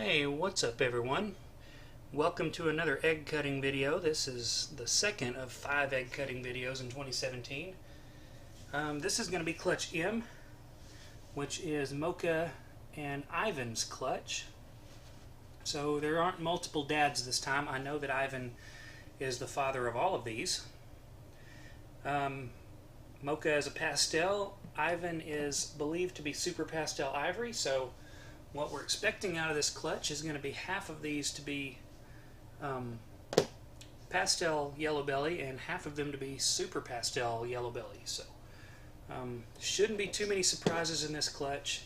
Hey, what's up everyone? Welcome to another egg cutting video. This is the second of 5 egg cutting videos in 2017. This is going to be clutch M, which is Mocha and Ivan's clutch. So there aren't multiple dads this time. I know that Ivan is the father of all of these. Mocha is a pastel. Ivan is believed to be super pastel ivory, so what we're expecting out of this clutch is going to be half of these to be pastel yellow belly and half of them to be super pastel yellow belly. So shouldn't be too many surprises in this clutch.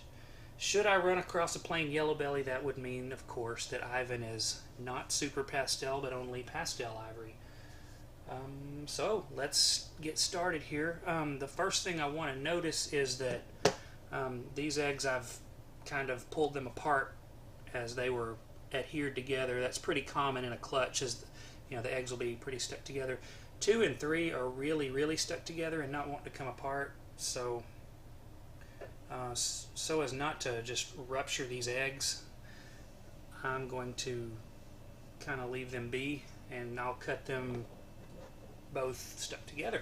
Should I run across a plain yellow belly, that would mean, of course, that Ivan is not super pastel but only pastel ivory. So let's get started here. The first thing I want to notice is that these eggs, I've kind of pulled them apart as they were adhered together. That's pretty common in a clutch, as you know, the eggs will be pretty stuck together. 2 and 3 are really stuck together and not wanting to come apart, so so as not to just rupture these eggs, I'm going to kind of leave them be, and I'll cut them both stuck together.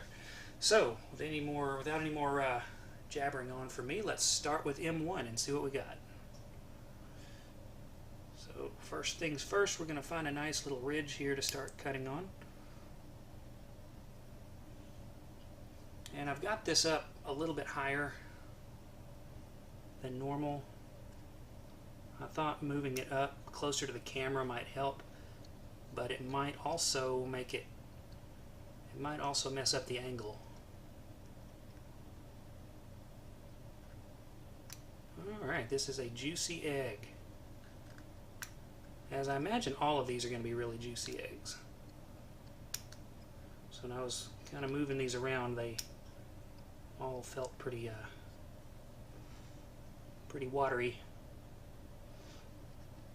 So without any more jabbering on for me, let's start with M1 and see what we got. So first things first, we're going to find a nice little ridge here to start cutting on. And I've got this up a little bit higher than normal. I thought moving it up closer to the camera might help, but it might also mess up the angle. Alright, this is a juicy egg. As I imagine all of these are going to be really juicy eggs. So when I was kind of moving these around, they all felt pretty watery.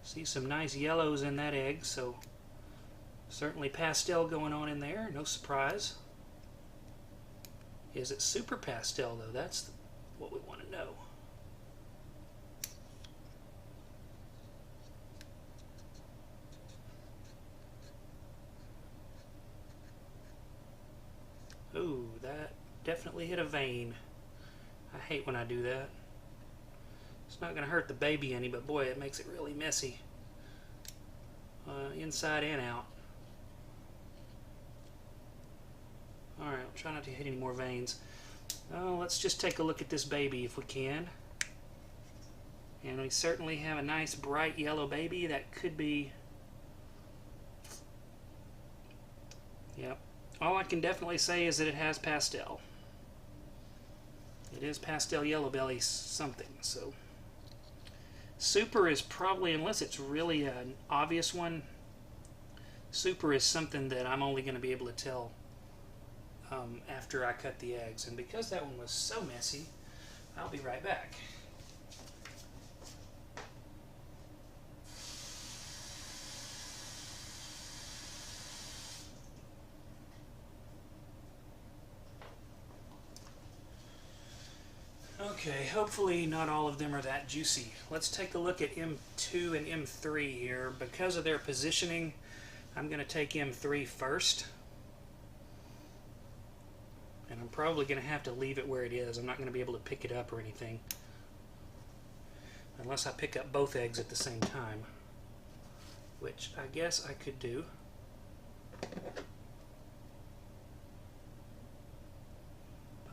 See some nice yellows in that egg, so certainly pastel going on in there, no surprise. Is it super pastel though? That's what we want to know. Ooh, that definitely hit a vein. I hate when I do that. It's not going to hurt the baby any, but boy, it makes it really messy. Inside and out. Alright, I'll try not to hit any more veins. Let's just take a look at this baby if we can. And we certainly have a nice bright yellow baby. That could be... Yep. All I can definitely say is that it has pastel. It is pastel yellow belly something, so... Super is probably, unless it's really an obvious one, super is something that I'm only going to be able to tell after I cut the eggs. And because that one was so messy, I'll be right back. Okay, hopefully not all of them are that juicy. Let's take a look at M2 and M3 here. Because of their positioning, I'm going to take M3 first. And I'm probably going to have to leave it where it is. I'm not going to be able to pick it up or anything, unless I pick up both eggs at the same time, which I guess I could do. But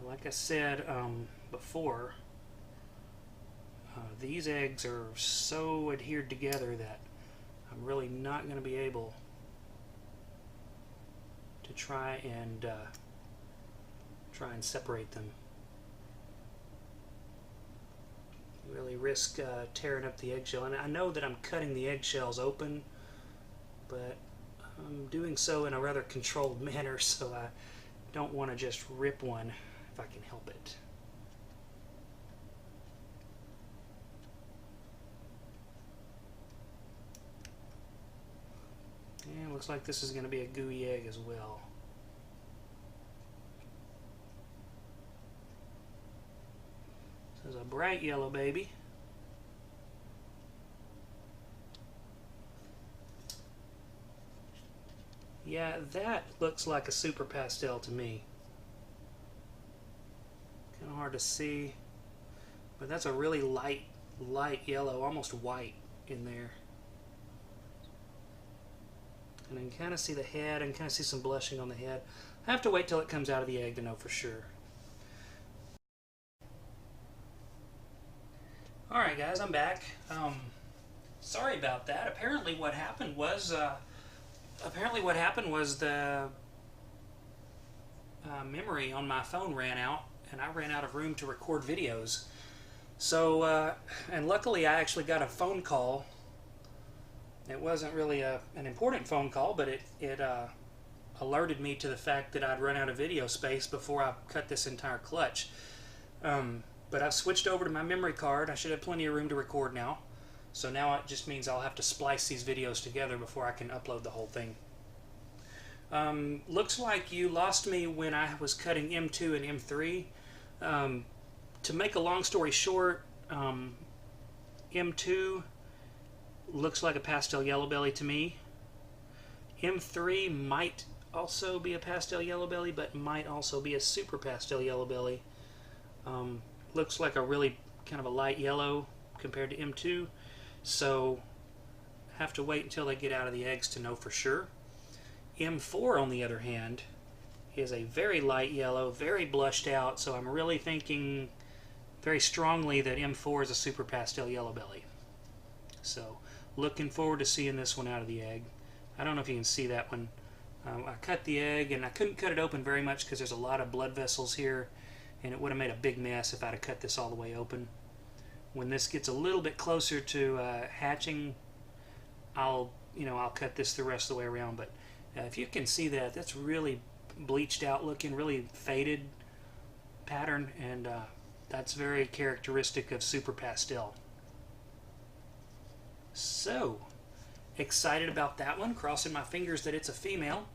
like I said before, these eggs are so adhered together that I'm really not going to be able to try and separate them. Really risk tearing up the eggshell. And I know that I'm cutting the eggshells open, but I'm doing so in a rather controlled manner, so I don't want to just rip one if I can help it. And looks like this is going to be a gooey egg as well. This is a bright yellow baby. Yeah, that looks like a super pastel to me. Kind of hard to see, but that's a really light yellow, almost white in there. And I can kind of see the head, and kind of see some blushing on the head. I have to wait till it comes out of the egg to know for sure. Alright guys, I'm back. Sorry about that. Apparently what happened was the memory on my phone ran out, and I ran out of room to record videos. So, and luckily I actually got a phone call. It wasn't really an important phone call, but it alerted me to the fact that I'd run out of video space before I cut this entire clutch. But I've switched over to my memory card. I should have plenty of room to record now. So now it just means I'll have to splice these videos together before I can upload the whole thing. Looks like you lost me when I was cutting M2 and M3. To make a long story short, M2 looks like a pastel yellow belly to me. M3 might also be a pastel yellow belly, but might also be a super pastel yellow belly. Looks like a really kind of a light yellow compared to M2, so have to wait until they get out of the eggs to know for sure. M4 on the other hand is a very light yellow, very blushed out, so I'm really thinking very strongly that M4 is a super pastel yellow belly. So looking forward to seeing this one out of the egg. I don't know if you can see that one. I cut the egg, and I couldn't cut it open very much because there's a lot of blood vessels here, and it would have made a big mess if I'd have cut this all the way open. When this gets a little bit closer to hatching, I'll cut this the rest of the way around. But if you can see that, that's really bleached out looking, really faded pattern, and that's very characteristic of super pastel. So excited about that one, crossing my fingers that it's a female.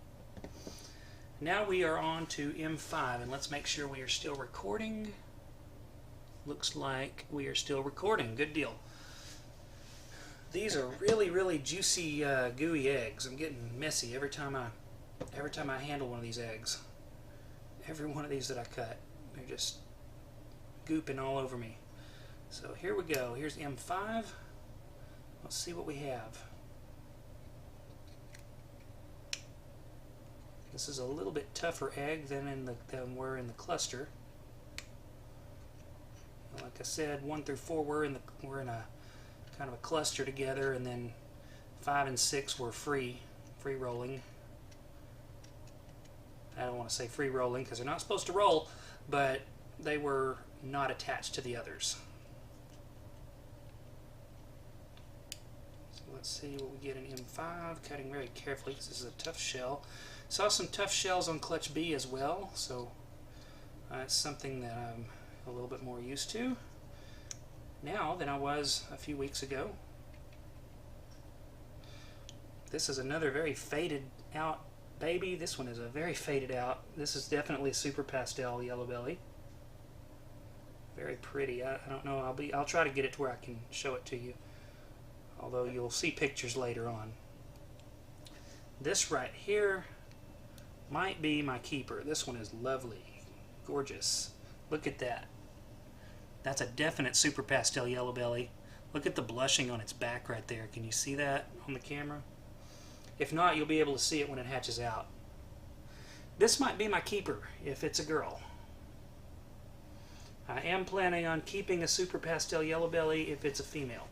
Now we are on to M5, and let's make sure we are still recording. Looks like we are still recording. Good deal. These are really juicy, gooey eggs. I'm getting messy every time I handle one of these eggs. Every one of these that I cut, they're just gooping all over me. So here we go. Here's M5. Let's see what we have. This is a little bit tougher egg than we're in the cluster. Like I said, 1 through 4 we're in a kind of a cluster together, and then 5 and 6 were free rolling. I don't want to say free rolling because they're not supposed to roll, but they were not attached to the others. So let's see what we get in M5. Cutting very carefully because this is a tough shell. Saw some tough shells on clutch B as well, so it's something that I'm a little bit more used to now than I was a few weeks ago. This is another very faded out baby. This one is a very faded out. This is definitely a super pastel yellow belly. Very pretty. I don't know. I'll try to get it to where I can show it to you, although you'll see pictures later on. This right here might be my keeper. This one is lovely, gorgeous. Look at that. That's a definite super pastel yellow belly. Look at the blushing on its back right there. Can you see that on the camera? If not, you'll be able to see it when it hatches out. This might be my keeper if it's a girl. I am planning on keeping a super pastel yellow belly if it's a female.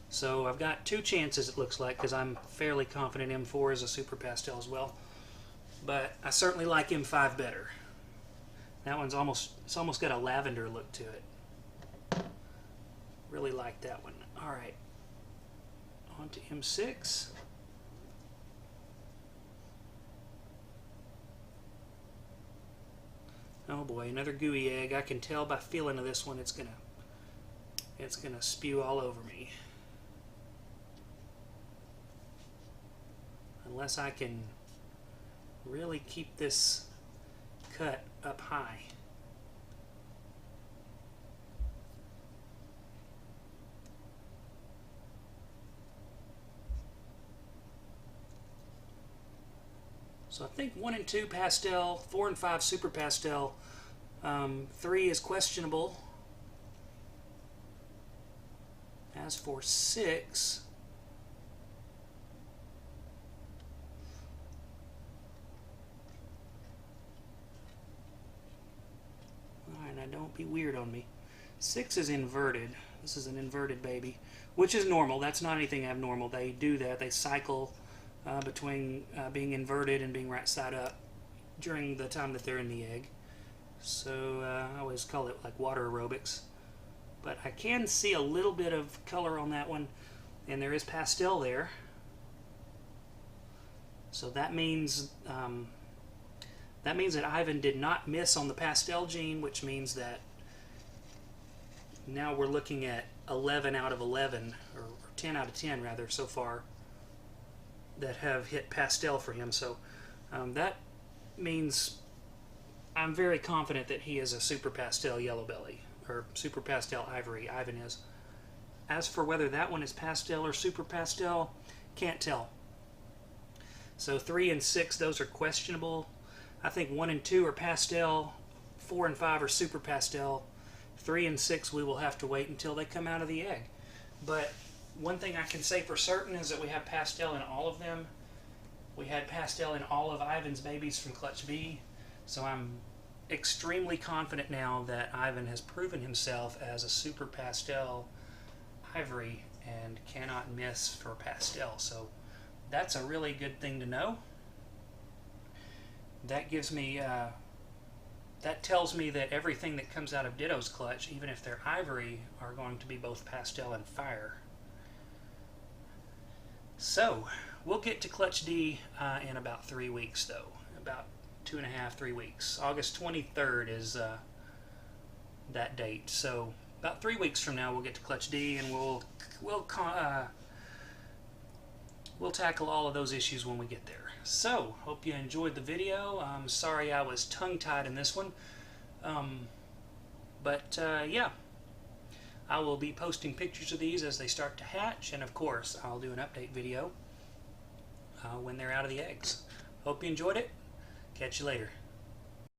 So I've got 2 chances, it looks like, because I'm fairly confident M4 is a super pastel as well. But I certainly like M5 better. That one's it's almost got a lavender look to it. Really like that one. Alright, on to M6. Oh boy, another gooey egg. I can tell by feeling of this one it's gonna spew all over me. Unless I can really keep this cut up high. So I think 1 and 2 pastel, 4 and 5 super pastel, 3 is questionable. As for 6, alright, now don't be weird on me. 6 is inverted. This is an inverted baby, which is normal. That's not anything abnormal. They do that. They cycle between being inverted and being right side up during the time that they're in the egg. So I always call it like water aerobics. But I can see a little bit of color on that one, and there is pastel there. So that means that Ivan did not miss on the pastel gene, which means that now we're looking at 11 out of 11, or 10 out of 10 rather, so far, that have hit pastel for him. So that means I'm very confident that he is a super pastel yellow belly, or super pastel ivory. Ivan is. As for whether that one is pastel or super pastel, can't tell. So 3 and 6, those are questionable. I think 1 and 2 are pastel, 4 and 5 are super pastel. 3 and 6 we will have to wait until they come out of the egg. But one thing I can say for certain is that we have pastel in all of them. We had pastel in all of Ivan's babies from Clutch B. So I'm extremely confident now that Ivan has proven himself as a super pastel ivory and cannot miss for pastel. So that's a really good thing to know. That gives me that tells me that everything that comes out of Ditto's clutch, even if they're ivory, are going to be both pastel and fire. So we'll get to Clutch D in about 3 weeks, though. About 2.5, 3 weeks. August 23rd is that date. So about 3 weeks from now, we'll get to Clutch D, and we'll tackle all of those issues when we get there. So, hope you enjoyed the video. I'm sorry I was tongue-tied in this one. Yeah, I will be posting pictures of these as they start to hatch, and of course, I'll do an update video when they're out of the eggs. Hope you enjoyed it. Catch you later.